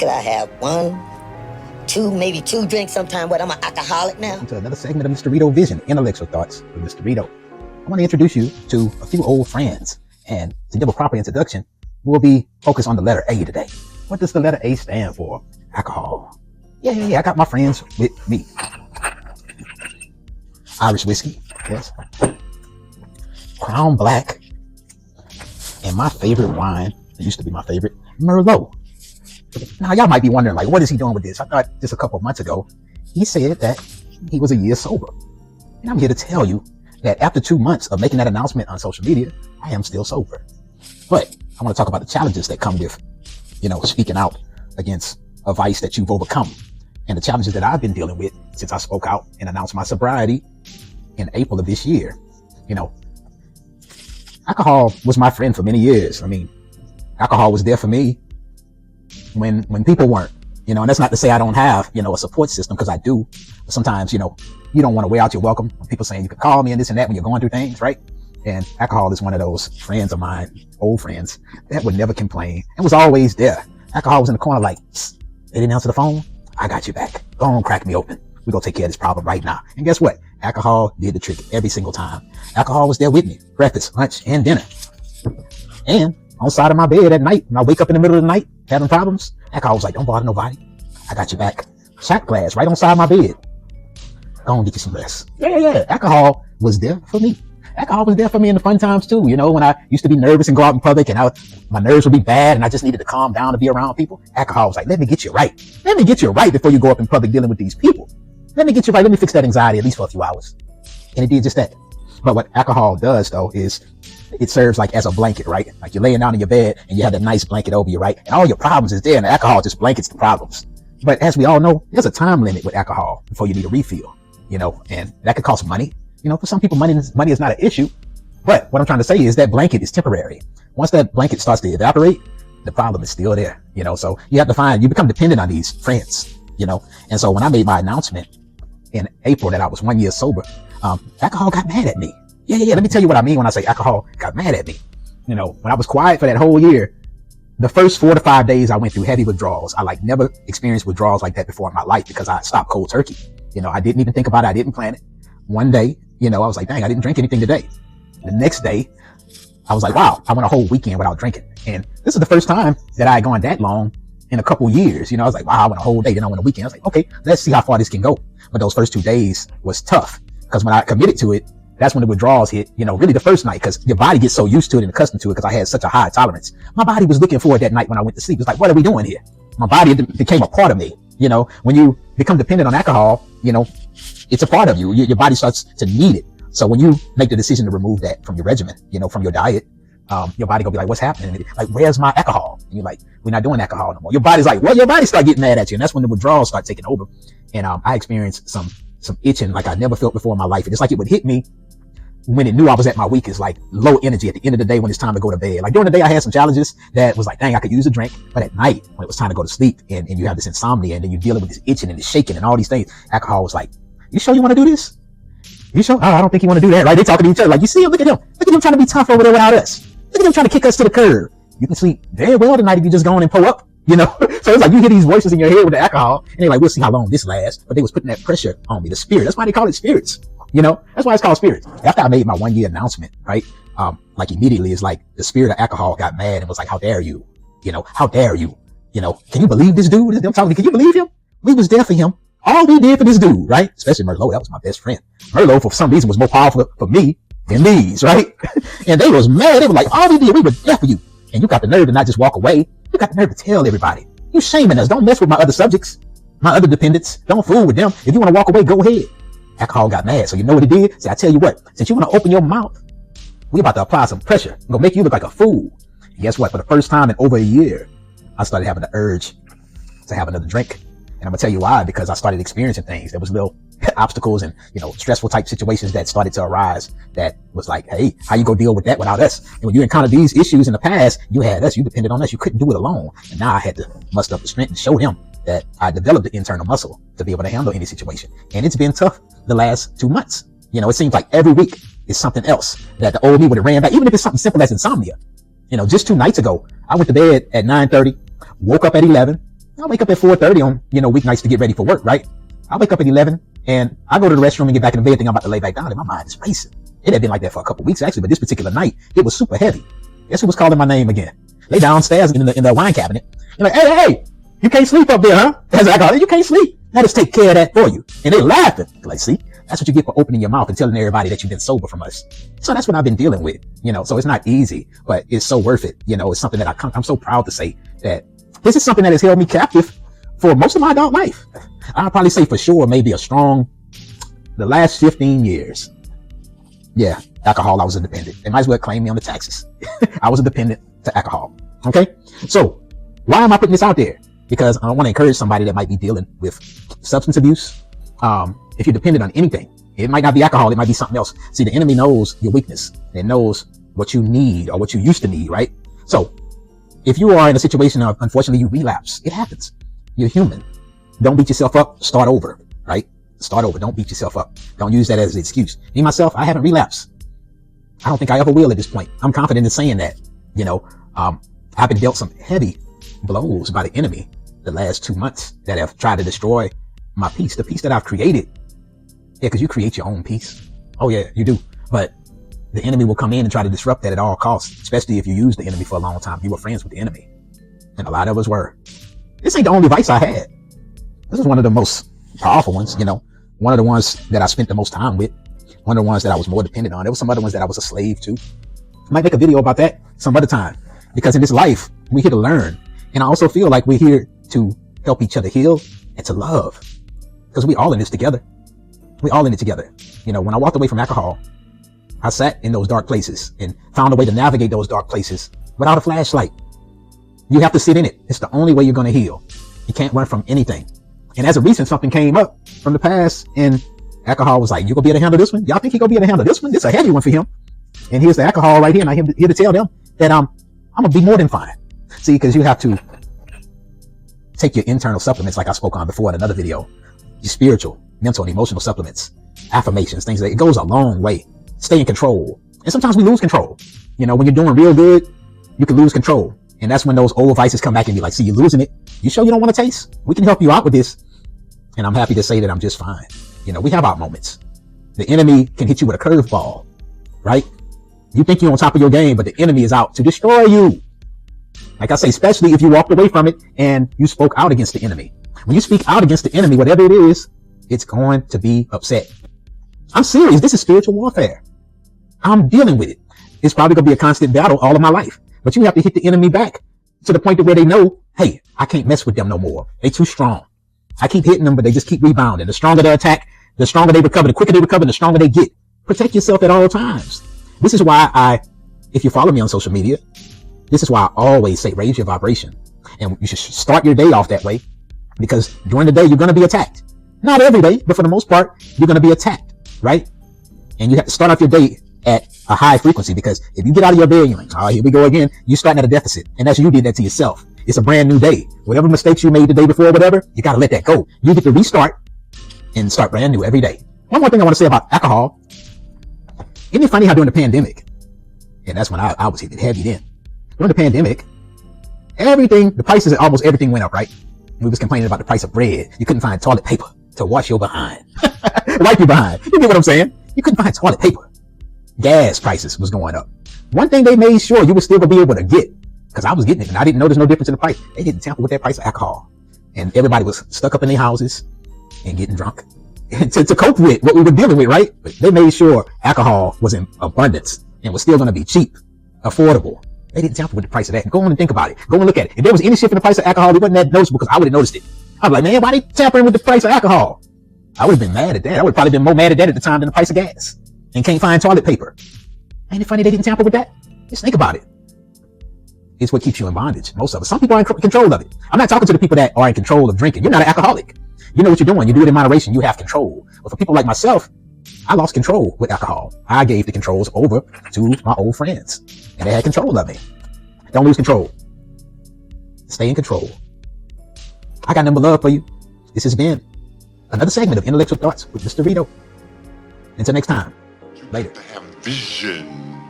could I have? 1, 2, maybe 2 drinks sometime. What, I'm an alcoholic now? To another segment of Mysterydoe Vision, INNER-lectual Thoughts with Mysterydoe. I want to introduce you to a few old friends, and to give a proper introduction, we'll be focused on the letter A today. What does the letter A stand for? Alcohol. Yeah, I got my friends with me. Irish whiskey, yes. Crown Black, and my favorite wine, it used to be my favorite, Merlot. Now, y'all might be wondering, like, what is he doing with this? I thought just a couple of months ago, he said that he was a year sober. And I'm here to tell you that after 2 months of making that announcement on social media, I am still sober. But I want to talk about the challenges that come with, speaking out against a vice that you've overcome, and the challenges that I've been dealing with since I spoke out and announced my sobriety in April of this year. Alcohol was my friend for many years. I mean, alcohol was there for me when people weren't, and that's not to say I don't have, a support system, because I do. But sometimes, you don't want to wear out your welcome. People saying you can call me and this and that when you're going through things, right? And alcohol is one of those friends of mine, old friends, that would never complain and was always there. Alcohol was in the corner like, they didn't answer the phone. I got you back. Go on, crack me open. We're going to take care of this problem right now. And guess what? Alcohol did the trick every single time. Alcohol was there with me, breakfast, lunch, and dinner. And on the side of my bed at night, when I wake up in the middle of the night having problems, alcohol was like, don't bother nobody. I got you back. Shot glass right on the side of my bed. Go on, get you some rest. Yeah. Alcohol was there for me. Alcohol was there for me in the fun times too. When I used to be nervous and go out in public and my nerves would be bad and I just needed to calm down to be around people. Alcohol was like, let me get you right. Let me get you right before you go up in public dealing with these people. Let me get you right. Let me fix that anxiety at least for a few hours. And it did just that. But what alcohol does though is it serves like as a blanket, right? Like you're laying down in your bed and you have that nice blanket over you, right? And all your problems is there and the alcohol just blankets the problems. But as we all know, there's a time limit with alcohol before you need a refill, and that could cost money. For some people, money is not an issue. But what I'm trying to say is that blanket is temporary. Once that blanket starts to evaporate, the problem is still there, so you become dependent on these friends, and so when I made my announcement in April that I was 1 year sober, alcohol got mad at me. Yeah. Let me tell you what I mean when I say alcohol got mad at me. When I was quiet for that whole year, the first 4 to 5 days I went through heavy withdrawals. I never experienced withdrawals like that before in my life because I stopped cold turkey. I didn't even think about it. I didn't plan it. One day, I was like, dang, I didn't drink anything today. The next day, I was like, wow, I went a whole weekend without drinking. And this is the first time that I had gone that long in a couple years. I was like, wow, I went a whole day, then I went a weekend. I was like, okay, let's see how far this can go. But those first 2 days was tough because when I committed to it, that's when the withdrawals hit, really the first night, because your body gets so used to it and accustomed to it because I had such a high tolerance. My body was looking for it that night when I went to sleep. It was like, what are we doing here? My body became a part of me. When you become dependent on alcohol, it's a part of you. Your body starts to need it. So when you make the decision to remove that from your regimen, from your diet, your body gonna be like, what's happening? Like, where's my alcohol? And you're like, we're not doing alcohol no more. Your body's like, well, your body start getting mad at you. And that's when the withdrawals start taking over. And I experienced some itching like I never felt before in my life. And it's like it would hit me when it knew I was at my weakest, like low energy at the end of the day when it's time to go to bed. Like during the day, I had some challenges that was like, dang, I could use a drink. But at night, when it was time to go to sleep and you have this insomnia and then you're dealing with this itching and this shaking and all these things, alcohol was like, you sure you want to do this? You sure? Oh, I don't think you want to do that, right? They talking to each other like, you see him? Look at him. Look at him trying to be tough over there without us. Look at him trying to kick us to the curb. You can sleep very well tonight if you just go on and pull up, So it's like you hear these voices in your head with the alcohol and they're like, we'll see how long this lasts. But they was putting that pressure on me, the spirit. That's why they call it spirits. That's why it's called spirits. After I made my 1 year announcement, right? Like immediately it's like the spirit of alcohol got mad and was like, how dare you? How dare you? Can you believe this dude? I'm talking, can you believe him? We was there for him. All we did for this dude, right? Especially Merlot, that was my best friend. Merlot, for some reason, was more powerful for me than these, right? And they was mad. They were like, all we did, we were there for you. And you got the nerve to not just walk away. You got the nerve to tell everybody. You shaming us. Don't mess with my other subjects, my other dependents. Don't fool with them. If you want to walk away, go ahead. Alcohol got mad. So you know what it did? See, I tell you what, since you want to open your mouth, we about to apply some pressure. I'm going to make you look like a fool. And guess what? For the first time in over a year, I started having the urge to have another drink. And I'm gonna tell you why, because I started experiencing things. There was little obstacles and, stressful type situations that started to arise that was like, hey, how you gonna deal with that without us? And when you encountered these issues in the past, you had us, you depended on us. You couldn't do it alone. And now I had to muster up the strength and show them that I developed the internal muscle to be able to handle any situation. And it's been tough the last 2 months. It seems like every week is something else that the old me would have ran back, even if it's something simple as insomnia. Just 2 nights ago, I went to bed at 9:30, woke up at 11, I wake up at 4:30 on, weeknights to get ready for work, right? I wake up at 11 and I go to the restroom and get back in the bed thinking I'm about to lay back down and my mind is racing. It had been like that for a couple weeks actually, but this particular night, it was super heavy. Guess who was calling my name again? They downstairs in the wine cabinet. They're like, hey, you can't sleep up there, huh? As I go, you can't sleep. Let us take care of that for you. And they laughing. Like, see, that's what you get for opening your mouth and telling everybody that you've been sober from us. So that's what I've been dealing with, so it's not easy, but it's so worth it. It's something that I'm so proud to say that this is something that has held me captive for most of my adult life. I'll probably say for sure, maybe the last 15 years. Yeah, alcohol, I was a dependent. They might as well claim me on the taxes. I was a dependent to alcohol. Okay. So why am I putting this out there? Because I want to encourage somebody that might be dealing with substance abuse. If you're dependent on anything, it might not be alcohol. It might be something else. See, the enemy knows your weakness. It knows what you need or what you used to need, right? So if you are in a situation of, unfortunately, you relapse, it happens. You're human. Don't beat yourself up. Start over, right? Start over. Don't beat yourself up. Don't use that as an excuse. Me, myself, I haven't relapsed. I don't think I ever will at this point. I'm confident in saying that, I've been dealt some heavy blows by the enemy the last 2 months that have tried to destroy my peace, the peace that I've created. Yeah, because you create your own peace. Oh yeah, you do. But the enemy will come in and try to disrupt that at all costs, especially if you use the enemy for a long time. You were friends with the enemy. And a lot of us were. This ain't the only vice I had. This is one of the most powerful ones, one of the ones that I spent the most time with, one of the ones that I was more dependent on. There were some other ones that I was a slave to. I might make a video about that some other time, because in this life, we're here to learn. And I also feel like we're here to help each other heal and to love, because we all in this together. We all in it together. When I walked away from alcohol, I sat in those dark places and found a way to navigate those dark places without a flashlight. You have to sit in it. It's the only way you're going to heal. You can't run from anything. And as of recent, something came up from the past and alcohol was like, you gonna be able to handle this one? Y'all think he gonna be able to handle this one? This is a heavy one for him. And here's the alcohol right here. And I'm here to tell them that I'm gonna be more than fine. See, because you have to take your internal supplements like I spoke on before in another video. Your spiritual, mental, and emotional supplements, affirmations, things it goes a long way. Stay in control. And sometimes we lose control. When you're doing real good, you can lose control. And that's when those old vices come back and be like, see, you're losing it. You sure you don't want to taste? We can help you out with this. And I'm happy to say that I'm just fine. We have our moments. The enemy can hit you with a curveball, right? You think you're on top of your game, but the enemy is out to destroy you. Like I say, especially if you walked away from it and you spoke out against the enemy. When you speak out against the enemy, whatever it is, it's going to be upset. I'm serious. This is spiritual warfare. I'm dealing with it. It's probably going to be a constant battle all of my life. But you have to hit the enemy back to the point to where they know, hey, I can't mess with them no more. They too strong. I keep hitting them, but they just keep rebounding. The stronger the attack, the stronger they recover. The quicker they recover, the stronger they get. Protect yourself at all times. This is why if you follow me on social media, this is why I always say raise your vibration. And you should start your day off that way, because during the day, you're going to be attacked. Not every day, but for the most part, you're going to be attacked, right? And you have to start off your day at a high frequency, because if you get out of your bed, you're like, oh, here we go again. You starting at a deficit. And that's you did that to yourself. It's a brand new day. Whatever mistakes you made the day before, whatever, you got to let that go. You get to restart and start brand new every day. One more thing I want to say about alcohol. Isn't it funny how during the pandemic, and that's when I was hitting heavy then. During the pandemic, the prices of almost everything went up, right? We was complaining about the price of bread. You couldn't find toilet paper to wash your behind. Wipe your behind. You get what I'm saying? You couldn't find toilet paper. Gas prices was going up. One thing they made sure you would still be able to get, because I was getting it and I didn't notice no difference in the price. They didn't tamper with that price of alcohol. And everybody was stuck up in their houses and getting drunk to cope with what we were dealing with, right? But they made sure alcohol was in abundance and was still going to be cheap, affordable. They didn't tamper with the price of that. Go on and think about it. Go and look at it. If there was any shift in the price of alcohol, it wasn't that noticeable, because I would have noticed it. I was like, man, why they tampering with the price of alcohol? I would have been mad at that. I would have probably been more mad at that at the time than the price of gas. And can't find toilet paper. Ain't it funny they didn't tamper with that? Just think about it. It's what keeps you in bondage. Most of us. Some people are in control of it. I'm not talking to the people that are in control of drinking. You're not an alcoholic. You know what you're doing. You do it in moderation. You have control. But for people like myself, I lost control with alcohol. I gave the controls over to my old friends, and they had control of me. Don't lose control. Stay in control. I got number love for you. This has been another segment of Intellectual Thoughts with Mysterydoe. Until next time. Later. Have vision.